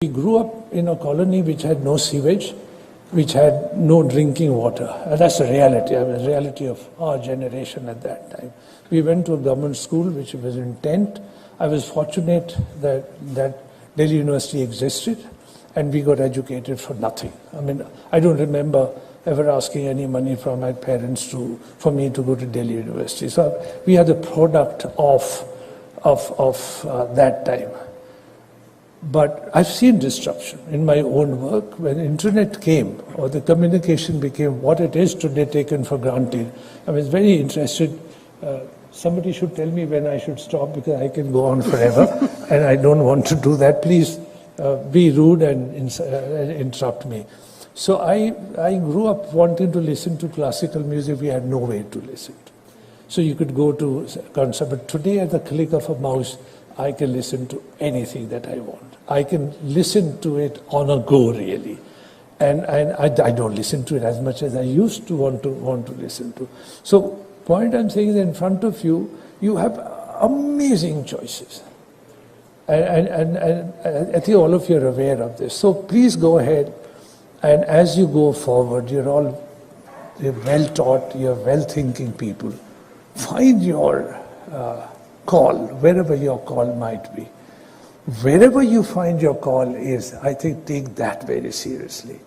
We grew up in a colony which had no sewage, which had no drinking water. And that's the reality. I mean, the reality of our generation at that time. We went to a government school which was in tent. I was fortunate that Delhi University existed, and we got educated for nothing. I mean, I don't remember ever asking any money from my parents for me to go to Delhi University. So we are the product of that time. But I've seen disruption in my own work. When internet came, or the communication became what it is today, taken for granted, I was very interested. Somebody should tell me when I should stop, because I can go on forever, and I don't want to do that. Please be rude and interrupt me. So I grew up wanting to listen to classical music. We had no way to listen to. So you could go to concert, but today at the click of a mouse, I can listen to anything that I want. I can listen to it on a go, really. And I don't listen to it as much as I used to want to listen to. So point I'm saying is, in front of you, you have amazing choices. And I think all of you are aware of this. So please go ahead, and as you go forward, you're well taught, you're well thinking people. Find your call, wherever your call might be. Wherever you find your call is, I think, take that very seriously.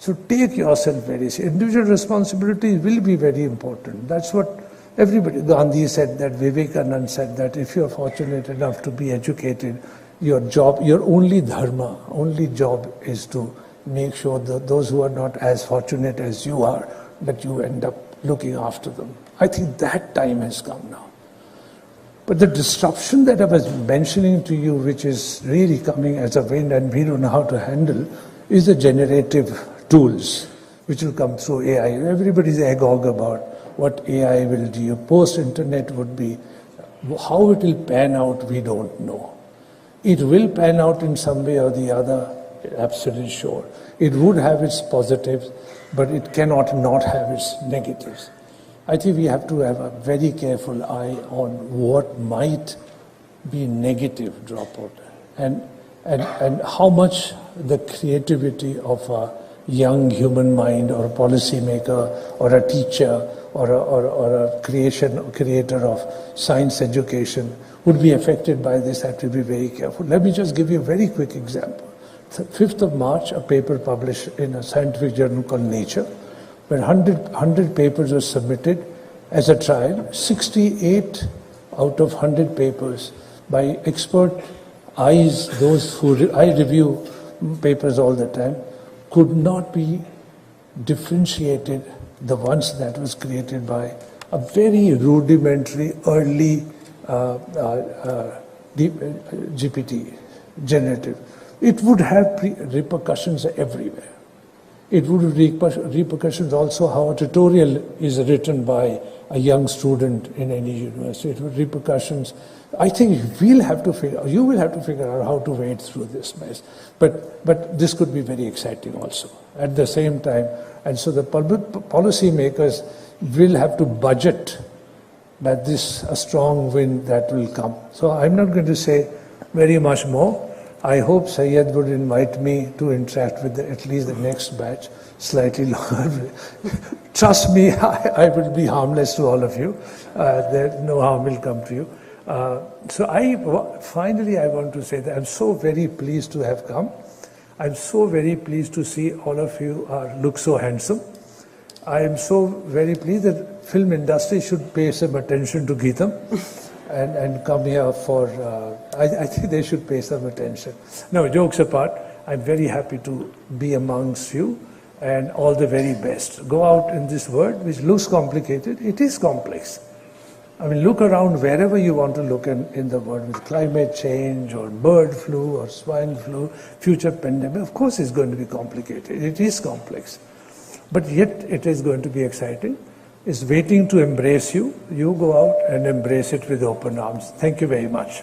So take yourself very seriously. Individual responsibility will be very important. That's what everybody, Gandhi said that, Vivekananda said that, if you're fortunate enough to be educated, your only dharma, only job is to make sure that those who are not as fortunate as you are, that you end up looking after them. I think that time has come now. But the disruption that I was mentioning to you, which is really coming as a wind and we don't know how to handle, is the generative tools which will come through AI. Everybody's agog about what AI will do. Post-internet would be. How it will pan out, we don't know. It will pan out in some way or the other, absolutely sure. It would have its positives, but it cannot not have its negatives. I think we have to have a very careful eye on what might be negative dropout, and how much the creativity of a young human mind, or a policymaker, or a teacher, or a creator of science education would be affected by this. I have to be very careful. Let me just give you a very quick example. 5th of March, a paper published in a scientific journal called Nature, when 100 papers were submitted as a trial. 68 out of 100 papers by expert eyes, those who I review papers all the time, could not be differentiated, the ones that was created by a very rudimentary early GPT generative. It would have repercussions everywhere. It would have repercussions also how a tutorial is written by a young student in any university. It would have repercussions. I think you will have to figure out how to wade through this mess. But this could be very exciting also at the same time. And so the policy makers will have to budget that this a strong wind that will come. So I'm not going to say very much more. I hope Syed would invite me to interact with at least the next batch slightly longer. Trust me, I will be harmless to all of you. No harm will come to you. So finally I want to say that I'm so very pleased to have come. I'm so very pleased to see all of you look so handsome. I am so very pleased that film industry should pay some attention to Geetam. And come here for, I think they should pay some attention. No, jokes apart, I'm very happy to be amongst you, and all the very best. Go out in this world, which looks complicated. It is complex. I mean, look around wherever you want to look in the world, with climate change, or bird flu, or swine flu, future pandemic. Of course it's going to be complicated. It is complex. But yet it is going to be exciting. Is waiting to embrace you. You go out and embrace it with open arms. Thank you very much.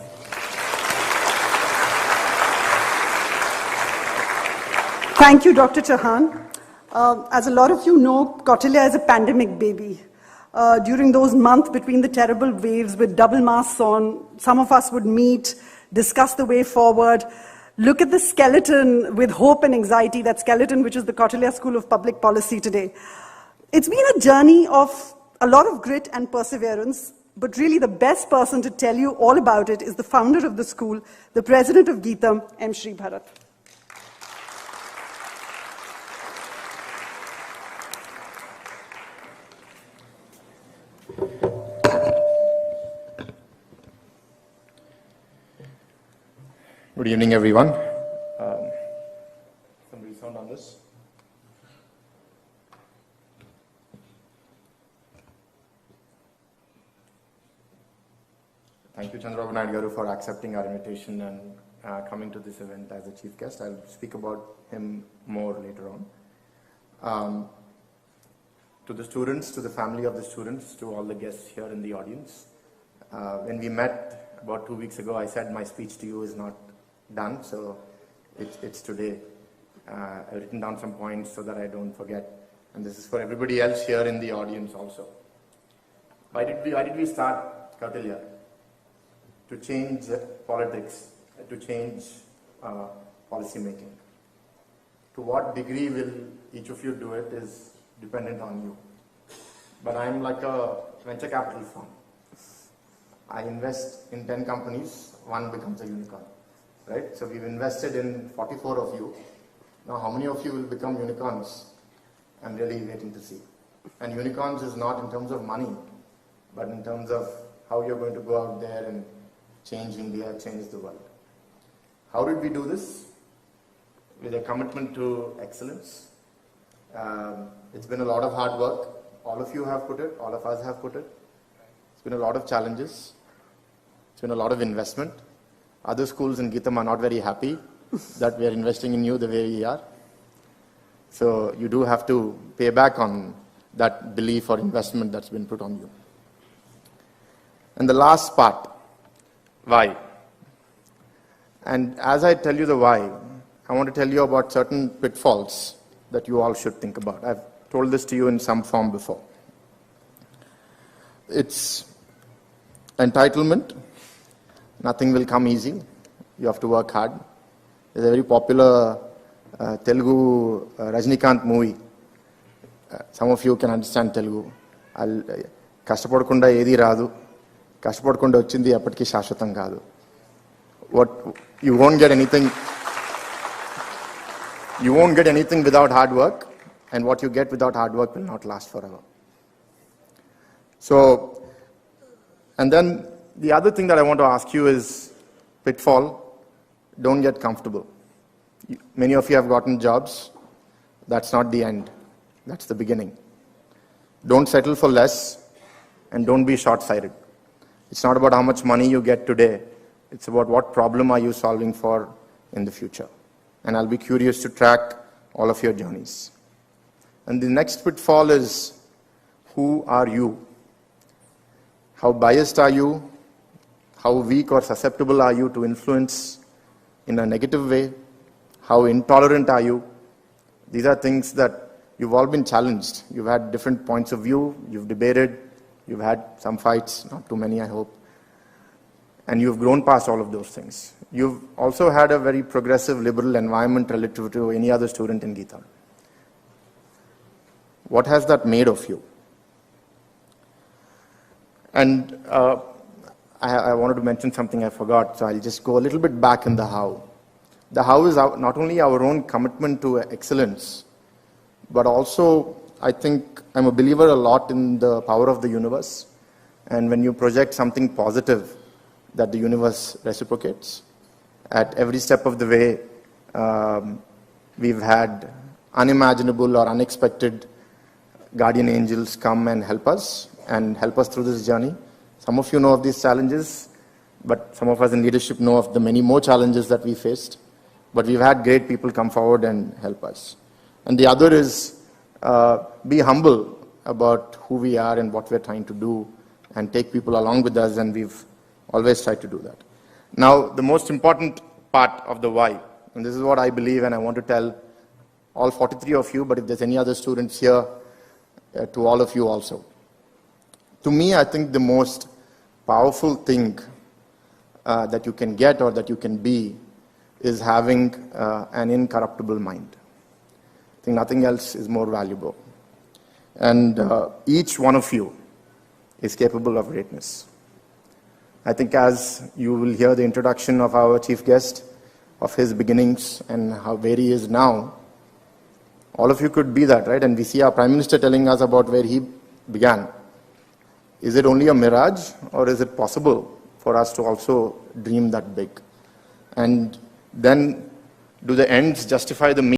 Thank you, Dr. Chauhan. As a lot of you know, Kautilya is a pandemic baby. During those months between the terrible waves with double masks on, some of us would meet, discuss the way forward. Look at the skeleton with hope and anxiety, that skeleton which is the Kautilya School of Public Policy today. It's been a journey of a lot of grit and perseverance, but really the best person to tell you all about it is the founder of the school, the president of Geetam, M. Shri Bharat. Good evening, everyone. Somebody sound on this? Thank you, Chandrababunaidu, for accepting our invitation and coming to this event as a chief guest. I'll speak about him more later on. To the students, to the family of the students, to all the guests here in the audience. When we met about 2 weeks ago, I said my speech to you is not done, so it's today. I've written down some points so that I don't forget, and this is for everybody else here in the audience also. Why did we start Kautilya? To change politics, to change policy making. To what degree will each of you do it is dependent on you. But I'm like a venture capital firm. I invest in 10 companies, one becomes a unicorn. Right? So we've invested in 44 of you. Now how many of you will become unicorns? I'm really waiting to see. And unicorns is not in terms of money, but in terms of how you're going to go out there and change India, change the world. How did we do this? With a commitment to excellence. It's been a lot of hard work. All of you have put it, all of us have put it. It's been a lot of challenges. It's been a lot of investment. Other schools in Geetam are not very happy that we are investing in you the way we are. So you do have to pay back on that belief or investment that's been put on you. And the last part, why? And as I tell you the why, I want to tell you about certain pitfalls that you all should think about. I've told this to you in some form before. It's entitlement. Nothing will come easy. You have to work hard. There's a very popular Telugu Rajnikant movie. Some of you can understand Telugu. Kashtapadakunda edi raadu. Kashtapadakunda ochindi eppatiki shashwatam kaadu. What you won't get anything. You won't get anything without hard work, and what you get without hard work will not last forever. So, and then the other thing that I want to ask you is pitfall. Don't get comfortable. Many of you have gotten jobs. That's not the end. That's the beginning. Don't settle for less, and don't be short-sighted. It's not about how much money you get today. It's about what problem are you solving for in the future. And I'll be curious to track all of your journeys. And the next pitfall is, who are you? How biased are you? How weak or susceptible are you to influence in a negative way? How intolerant are you? These are things that you've all been challenged. You've had different points of view. You've debated. You've had some fights, not too many, I hope. And you've grown past all of those things. You've also had a very progressive, liberal environment relative to any other student in Geetam. What has that made of you? And I wanted to mention something I forgot, so I'll just go a little bit back in the how. The how is not only our own commitment to excellence, but also I think I'm a believer a lot in the power of the universe. And when you project something positive, that the universe reciprocates. At every step of the way, we've had unimaginable or unexpected guardian angels come and help us through this journey. Some of you know of these challenges, but some of us in leadership know of the many more challenges that we faced. But we've had great people come forward and help us. And the other is be humble about who we are and what we're trying to do, and take people along with us, and we've always tried to do that. Now, the most important part of the why, and this is what I believe, and I want to tell all 43 of you, but if there's any other students here, to all of you also. To me, I think the most powerful thing that you can get or that you can be is having an incorruptible mind. I think nothing else is more valuable. And each one of you is capable of greatness. I think as you will hear the introduction of our chief guest, of his beginnings and how where he is now, all of you could be that, right? And we see our Prime Minister telling us about where he began. Is it only a mirage, or is it possible for us to also dream that big? And then do the ends justify the means?